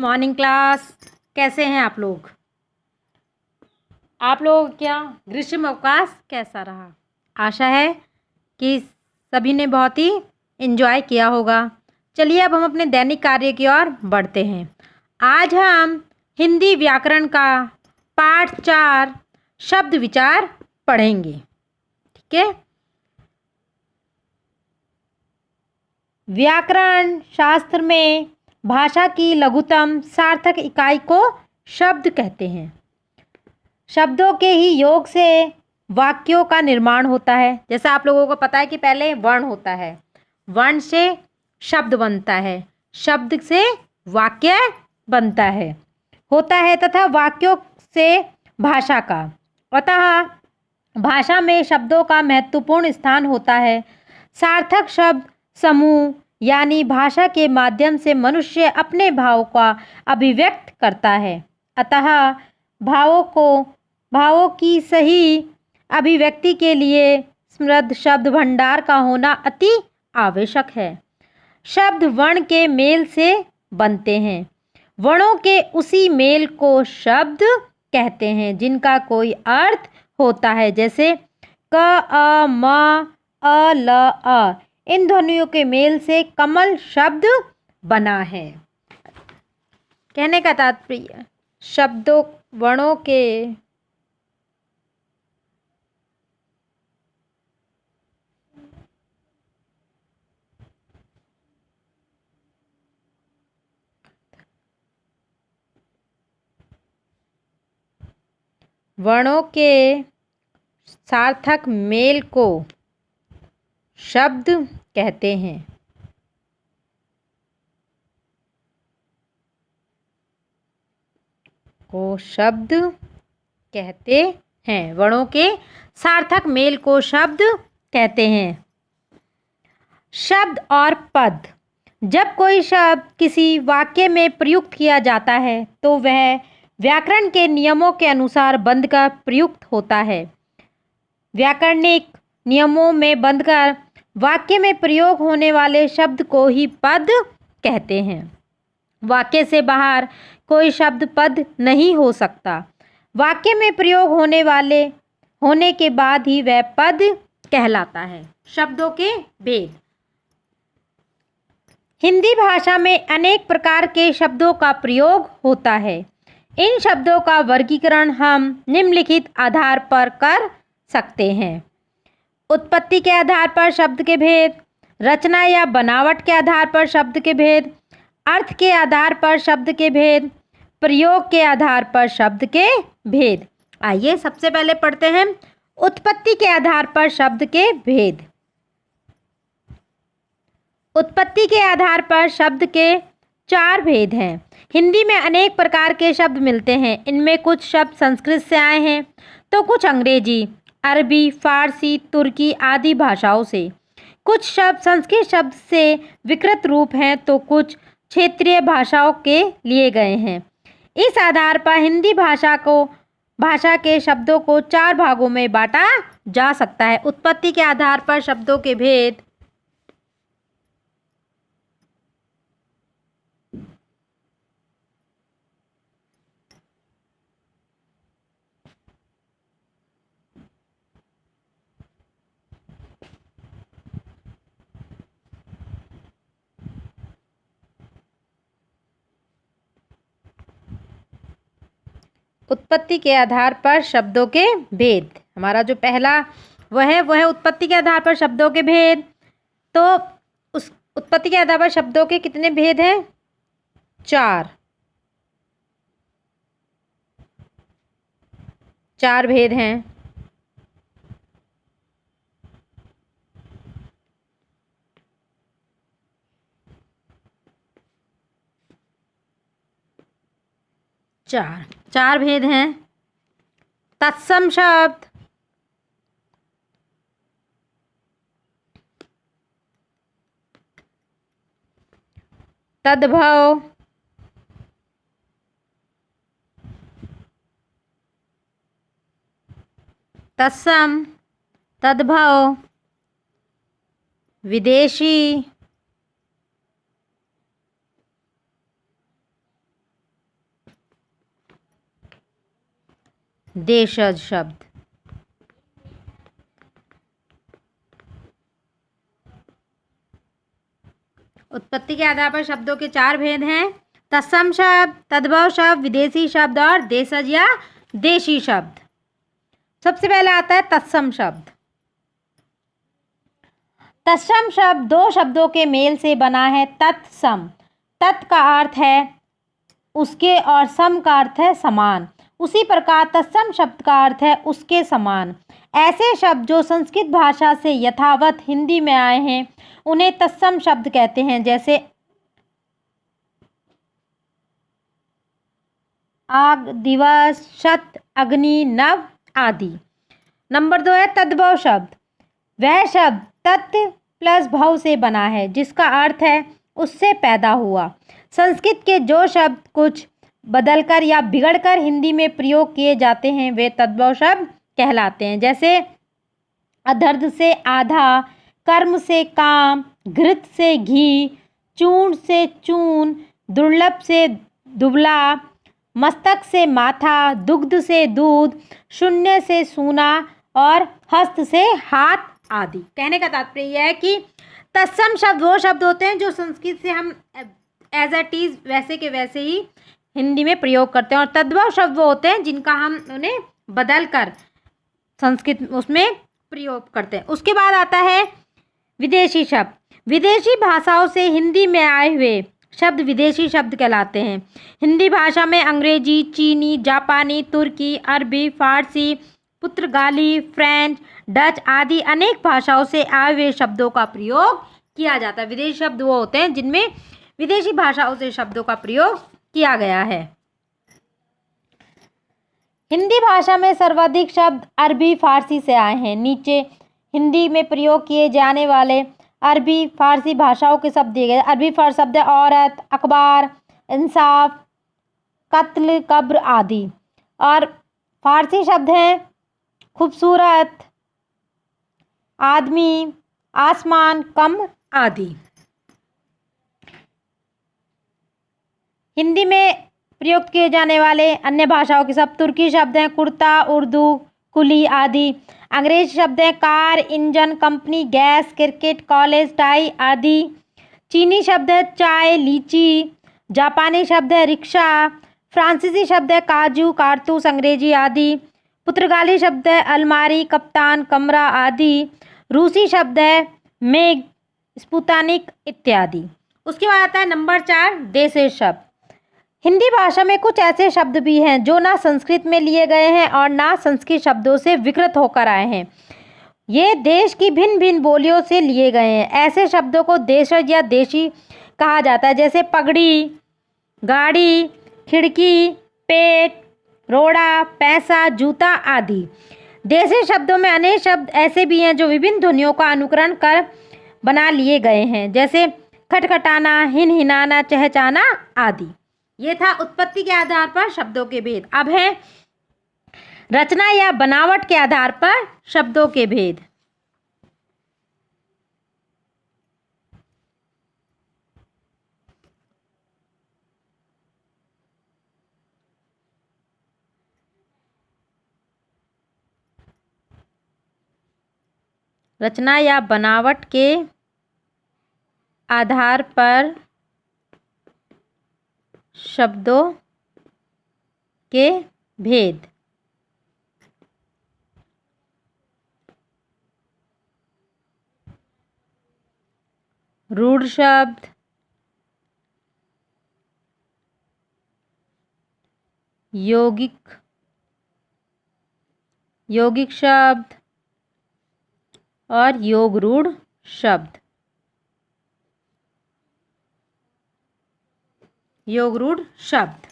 Morning class. कैसे हैं आप लोग? आप लोग क्या ग्रीष्म अवकाश कैसा रहा? आशा है कि सभी ने बहुत ही एंजॉय किया होगा। चलिए अब हम अपने दैनिक कार्य की ओर बढ़ते हैं। आज हम हिंदी व्याकरण का पाठ 4 शब्द विचार पढ़ेंगे। ठीक है। व्याकरण शास्त्र में भाषा की लघुतम सार्थक इकाई को शब्द कहते हैं। शब्दों के ही योग से वाक्यों का निर्माण होता है। जैसा आप लोगों को पता है कि पहले वर्ण होता है, वर्ण से शब्द बनता है, शब्द से वाक्य बनता है होता है तथा वाक्यों से भाषा का। अतः भाषा में शब्दों का महत्वपूर्ण स्थान होता है। सार्थक शब्द समूह यानी भाषा के माध्यम से मनुष्य अपने भाव का अभिव्यक्त करता है। अतः भावों की सही अभिव्यक्ति के लिए समृद्ध शब्द भंडार का होना अति आवश्यक है। शब्द वर्ण के मेल से बनते हैं। वर्णों के उसी मेल को शब्द कहते हैं जिनका कोई अर्थ होता है। जैसे क, अ, म, अ, ल, अ। इन ध्वनियों के मेल से कमल शब्द बना है। कहने का तात्पर्य शब्दों वर्णों के सार्थक मेल को शब्द कहते हैं। वर्णों के सार्थक मेल को शब्द कहते हैं। शब्द और पद। जब कोई शब्द किसी वाक्य में प्रयुक्त किया जाता है तो वह व्याकरण के नियमों के अनुसार बंधकर प्रयुक्त होता है। व्याकरणिक नियमों में बंधकर वाक्य में प्रयोग होने वाले शब्द को ही पद कहते हैं। वाक्य से बाहर कोई शब्द पद नहीं हो सकता। वाक्य में प्रयोग होने के बाद ही वह पद कहलाता है। शब्दों के भेद। हिंदी भाषा में अनेक प्रकार के शब्दों का प्रयोग होता है। इन शब्दों का वर्गीकरण हम निम्नलिखित आधार पर कर सकते हैं। उत्पत्ति के आधार पर शब्द के भेद, रचना या बनावट के आधार पर शब्द के भेद, अर्थ के आधार पर शब्द के भेद, प्रयोग के आधार पर शब्द के भेद। आइए सबसे पहले पढ़ते हैं उत्पत्ति के आधार पर शब्द के भेद। उत्पत्ति के आधार पर शब्द के 4 भेद हैं। हिंदी में अनेक प्रकार के शब्द मिलते हैं। इनमें कुछ शब्द संस्कृत से आए हैं तो कुछ अंग्रेजी, अरबी, फारसी, तुर्की आदि भाषाओं से। कुछ शब्द संस्कृत शब्द से विकृत रूप हैं तो कुछ क्षेत्रीय भाषाओं के लिए गए हैं। इस आधार पर हिंदी भाषा के शब्दों को 4 भागों में बांटा जा सकता है। उत्पत्ति के आधार पर शब्दों के भेद। उत्पत्ति के आधार पर शब्दों के भेद। हमारा जो पहला वह है उत्पत्ति के आधार पर शब्दों के भेद। तो उस उत्पत्ति के आधार पर शब्दों के कितने भेद हैं? 4 भेद हैं। चार भेद हैं। तत्सम शब्द, तद्भव, तत्सम, तद्भव, विदेशी, देशज शब्द। उत्पत्ति के आधार पर शब्दों के 4 भेद हैं: तत्सम शब्द, तद्भव शब्द, विदेशी शब्द और देशज या देशी शब्द। सबसे पहले आता है तत्सम शब्द। तत्सम शब्द 2 शब्दों के मेल से बना है। तत्सम, तत् का अर्थ है उसके और सम का अर्थ है समान। उसी प्रकार तत्सम शब्द का अर्थ है उसके समान। ऐसे शब्द जो संस्कृत भाषा से यथावत हिंदी में आए हैं उन्हें तत्सम शब्द कहते हैं, जैसे आग, दिवस, शत, अग्नि, नव आदि। नंबर 2 है तद्भव शब्द। वह शब्द तत् प्लस भव से बना है, जिसका अर्थ है उससे पैदा हुआ। संस्कृत के जो शब्द कुछ बदलकर या बिगड़कर हिंदी में प्रयोग किए जाते हैं वे तद्भव शब्द कहलाते हैं, जैसे अधर्ध से आधा, कर्म से काम, घृत से घी, चूर्ण से चून, दुर्लभ से दुबला, मस्तक से माथा, दुग्ध से दूध, शून्य से सूना और हस्त से हाथ आदि। कहने का तात्पर्य यह है कि तत्सम शब्द वो शब्द होते हैं जो संस्कृत से हम एज इट इज वैसे के वैसे ही हिंदी में प्रयोग करते हैं, और तद्भव शब्द वो होते हैं जिनका हम उन्हें बदल कर संस्कृत उसमें प्रयोग करते हैं। उसके बाद आता है विदेशी शब्द। विदेशी भाषाओं से हिंदी में आए हुए शब्द विदेशी शब्द कहलाते हैं। हिंदी भाषा में अंग्रेजी, चीनी, जापानी, तुर्की, अरबी, फारसी, पुर्तगाली, फ्रेंच, डच आदि अनेक भाषाओं से आए हुए शब्दों का प्रयोग किया जाता है। विदेशी शब्द वो होते हैं जिनमें विदेशी भाषाओं से शब्दों का प्रयोग किया गया है। हिंदी भाषा में सर्वाधिक शब्द अरबी, फारसी से आए हैं। नीचे हिंदी में प्रयोग किए जाने वाले अरबी, फारसी भाषाओं के शब्द दिए गए। अरबी शब्द है औरत, अखबार, इंसाफ, कत्ल, कब्र आदि, और फारसी शब्द हैं खूबसूरत, आदमी, आसमान, कम आदि। हिंदी में प्रयुक्त किए जाने वाले अन्य भाषाओं के शब्द तुर्की शब्द हैं कुर्ता, उर्दू, कुली आदि। अंग्रेजी शब्द हैं car, engine, company, gas, cricket, college, tie आदि। चीनी शब्द है चाय, लीची। जापानी शब्द है रिक्शा। फ्रांसीसी शब्द है काजू, कारतूस, अंग्रेजी आदि। पुर्तगाली शब्द है अलमारी, कप्तान, कमरा आदि। रूसी शब्द है मेघ, स्पुतानिक इत्यादि। उसके बाद आता है नंबर 4 देशज शब्द। हिंदी भाषा में कुछ ऐसे शब्द भी हैं जो ना संस्कृत में लिए गए हैं और ना संस्कृत शब्दों से विकृत होकर आए हैं। ये देश की भिन्न भिन्न बोलियों से लिए गए हैं। ऐसे शब्दों को देशज या देशी कहा जाता है, जैसे पगड़ी, गाड़ी, खिड़की, पेट, रोड़ा, पैसा, जूता आदि। देशी शब्दों में अनेक शब्द ऐसे भी हैं जो विभिन्न ध्वनियों का अनुकरण कर बना लिए गए हैं, जैसे खटखटाना, हिनहिनाना, चहचहाना आदि। ये था उत्पत्ति के आधार पर शब्दों के भेद। अब है रचना या बनावट के आधार पर शब्दों के भेद। रचना या बनावट के आधार पर शब्दों के भेद। रूढ़ शब्द, यौगिक शब्द और योग रूढ़ शब्द। योग रूढ़ शब्द।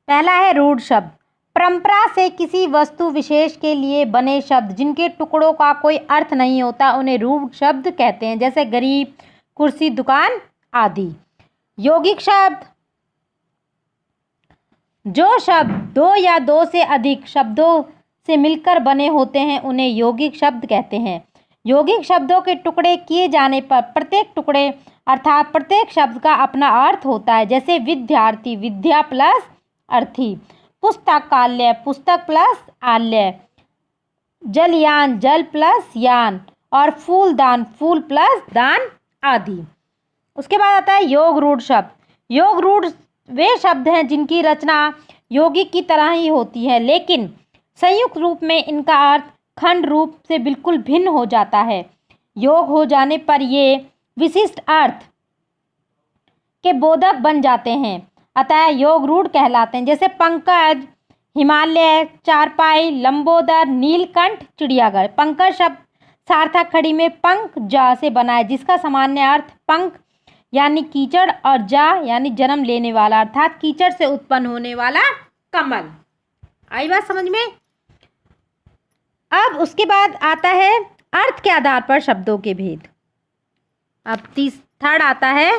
पहला है रूढ़ शब्द। परंपरा से किसी वस्तु विशेष के लिए बने शब्द जिनके टुकड़ों का कोई अर्थ नहीं होता उन्हें रूढ़ शब्द कहते हैं, जैसे गरीब, कुर्सी, दुकान आदि। यौगिक शब्द, जो शब्द 2 या 2 से अधिक शब्दों से मिलकर बने होते हैं उन्हें यौगिक शब्द कहते हैं। यौगिक शब्दों के टुकड़े किए जाने पर प्रत्येक टुकड़े अर्थात प्रत्येक शब्द का अपना अर्थ होता है। जैसे विद्यार्थी, विद्या प्लस अर्थी, पुस्तकालय, पुस्तक प्लस आलय, जलयान, जल प्लस यान, और फूलदान, फूल प्लस दान आदि। उसके बाद आता है योग रूढ़ शब्द। योग रूढ़ वे शब्द हैं जिनकी रचना यौगिक की तरह ही होती है, लेकिन संयुक्त रूप में इनका अर्थ खंड रूप से बिल्कुल भिन्न हो जाता है। योग हो जाने पर ये विशिष्ट अर्थ के बोधक बन जाते हैं, अतः योग रूढ़ कहलाते हैं। जैसे पंकज, हिमालय, चारपाई, लंबोदर, नीलकंठ, चिड़ियाघर। पंकज शब्द सार्थक खड़ी में पंख जा से बना है, जिसका सामान्य अर्थ पंख यानी कीचड़ और जा यानी जन्म लेने वाला, अर्थात कीचड़ से उत्पन्न होने वाला कमल। आई बात समझ में? अब उसके बाद आता है अर्थ के आधार पर शब्दों के भेद। अब थर्ड आता है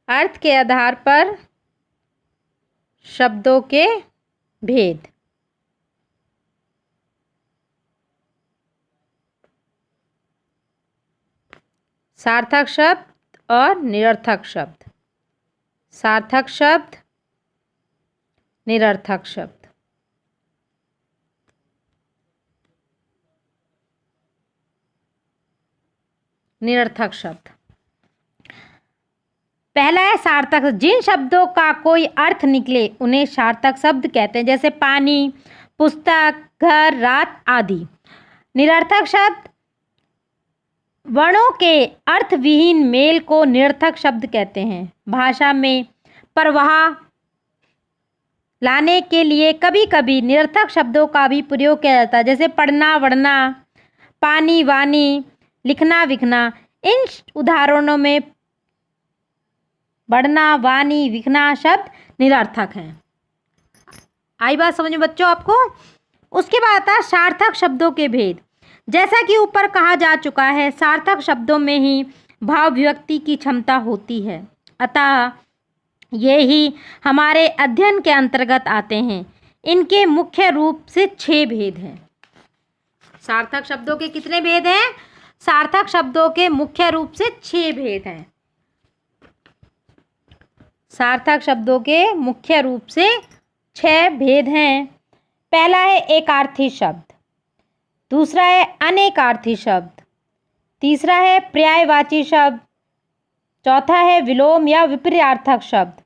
अर्थ के आधार पर शब्दों के भेद। सार्थक शब्द और निरर्थक शब्द। सार्थक शब्द, निरर्थक शब्द। निरर्थक शब्द। पहला है सार्थक। जिन शब्दों का कोई अर्थ निकले उन्हें सार्थक शब्द कहते हैं, जैसे पानी, पुस्तक, घर, रात आदि। निरर्थक शब्द वर्णों के अर्थविहीन मेल को निरर्थक शब्द कहते हैं। भाषा में प्रवाह लाने के लिए कभी कभी निरर्थक शब्दों का भी प्रयोग किया जाता है, जैसे पढ़ना, वढ़ना, पानी, वानी, लिखना, विखना। इन उदाहरणों में बढ़ना, वानी, विखना शब्द निरर्थक हैं। आई बात समझ में बच्चों आपको? उसके बाद आता है सार्थक शब्दों के भेद। जैसा कि ऊपर कहा जा चुका है, सार्थक शब्दों में ही भाव व्यक्ति की क्षमता होती है, अतः ये ही हमारे अध्ययन के अंतर्गत आते हैं। इनके मुख्य रूप से 6 भेद हैं। सार्थक शब्दों के कितने भेद हैं? सार्थक शब्दों के मुख्य रूप से 6 भेद हैं। सार्थक शब्दों के मुख्य रूप से 6 भेद हैं। पहला है एकार्थी शब्द, दूसरा है अनेकार्थी शब्द, तीसरा है पर्यायवाची शब्द, चौथा है विलोम या विपर्यार्थक शब्द,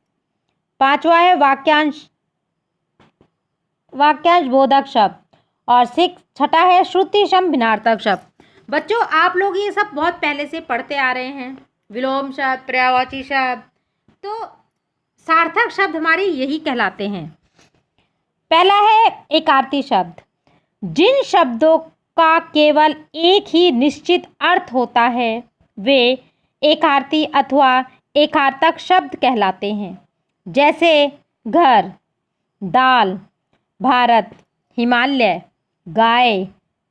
पांचवा है वाक्यांश बोधक शब्द, और छठा है श्रुति सम भिन्नार्थक शब्द। बच्चों आप लोग ये सब बहुत पहले से पढ़ते आ रहे हैं, विलोम शब्द, पर्यायवाची शब्द। तो सार्थक शब्द हमारे यही कहलाते हैं। पहला है एकार्थी शब्द। जिन शब्दों का केवल एक ही निश्चित अर्थ होता है वे एकार्थी अथवा एकार्थक शब्द कहलाते हैं, जैसे घर, दाल, भारत, हिमालय, गाय,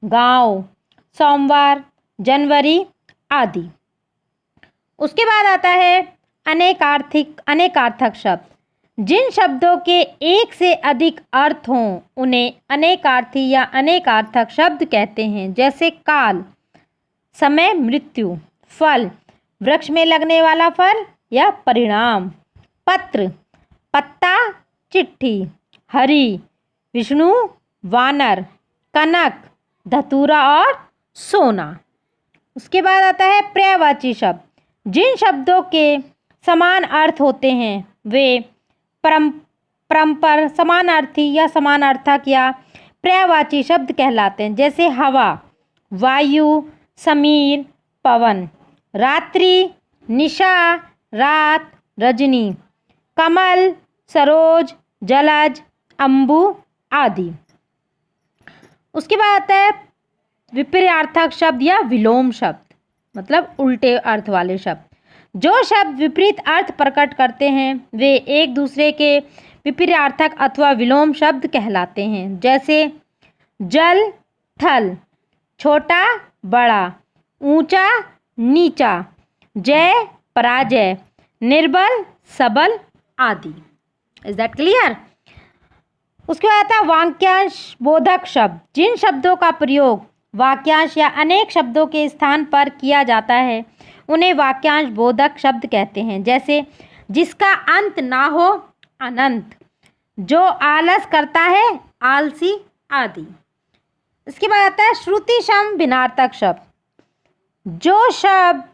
गांव, सोमवार, जनवरी आदि। उसके बाद आता है अनेकार्थक शब्द। जिन शब्दों के एक से अधिक अर्थ हों उन्हें अनेकार्थी या अनेकार्थक शब्द कहते हैं, जैसे काल, समय, मृत्यु, फल, वृक्ष में लगने वाला फल या परिणाम, पत्र, पत्ता, चिट्ठी, हरि, विष्णु, वानर, कनक, धतूरा और सोना। उसके बाद आता है पर्यायवाची शब्द। जिन शब्दों के समान अर्थ होते हैं वे परस्पर समानार्थी या समानार्थक या पर्यायवाची शब्द कहलाते हैं, जैसे हवा, वायु, समीर, पवन, रात्रि, निशा, रात, रजनी, कमल, सरोज, जलज, अम्बु आदि। उसके बाद आता है विपर्यार्थक शब्द या विलोम शब्द, मतलब उल्टे अर्थ वाले शब्द। जो शब्द विपरीत अर्थ प्रकट करते हैं वे एक दूसरे के विपर्यार्थक अथवा विलोम शब्द कहलाते हैं, जैसे जल, थल, छोटा, बड़ा, ऊंचा, नीचा, जय पराजय, निर्बल सबल आदि। Is that clear? उसके बाद आता है वाक्यांश बोधक शब्द। जिन शब्दों का प्रयोग वाक्यांश या अनेक शब्दों के स्थान पर किया जाता है उन्हें वाक्यांश बोधक शब्द कहते हैं। जैसे जिसका अंत ना हो, अनंत, जो आलस करता है, आलसी आदि। इसके बाद आता है श्रुति सम भिन्नार्थक शब्द। जो शब्द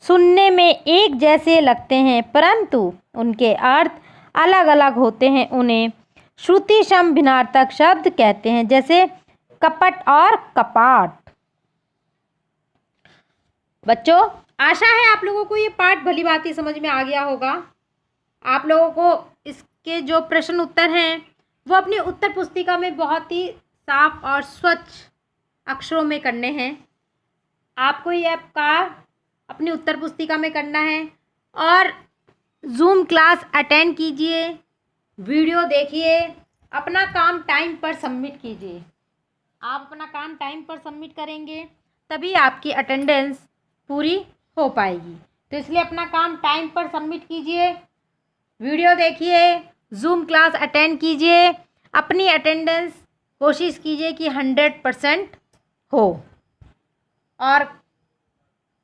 सुनने में एक जैसे लगते हैं परंतु उनके अर्थ अलग अलग होते हैं उन्हें श्रुति सम भिन्नार्थक शब्द कहते हैं। जैसे कपट और कपाट। बच्चों, आशा है आप लोगों को ये पाठ भली भांति समझ में आ गया होगा। आप लोगों को इसके जो प्रश्न उत्तर हैं वो अपनी उत्तर पुस्तिका में बहुत ही साफ और स्वच्छ अक्षरों में करने हैं। आपको ये कार्य अपनी उत्तर पुस्तिका में करना है और जूम क्लास अटेंड कीजिए, वीडियो देखिए, अपना काम टाइम पर सबमिट कीजिए। आप अपना काम टाइम पर सबमिट करेंगे तभी आपकी अटेंडेंस पूरी हो पाएगी। तो इसलिए अपना काम टाइम पर सबमिट कीजिए, वीडियो देखिए, जूम क्लास अटेंड कीजिए, अपनी अटेंडेंस कोशिश कीजिए कि 100% हो और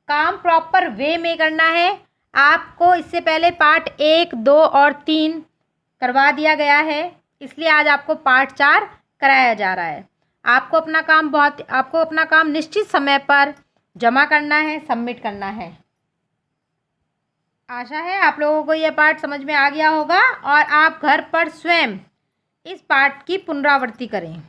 काम प्रॉपर वे में करना है। आपको इससे पहले पार्ट 1, 2 और 3 करवा दिया गया है, इसलिए आज आपको पार्ट 4 कराया जा रहा है। आपको अपना काम निश्चित समय पर जमा करना है, सबमिट करना है। आशा है आप लोगों को यह पाठ समझ में आ गया होगा और आप घर पर स्वयं इस पाठ की पुनरावृत्ति करें।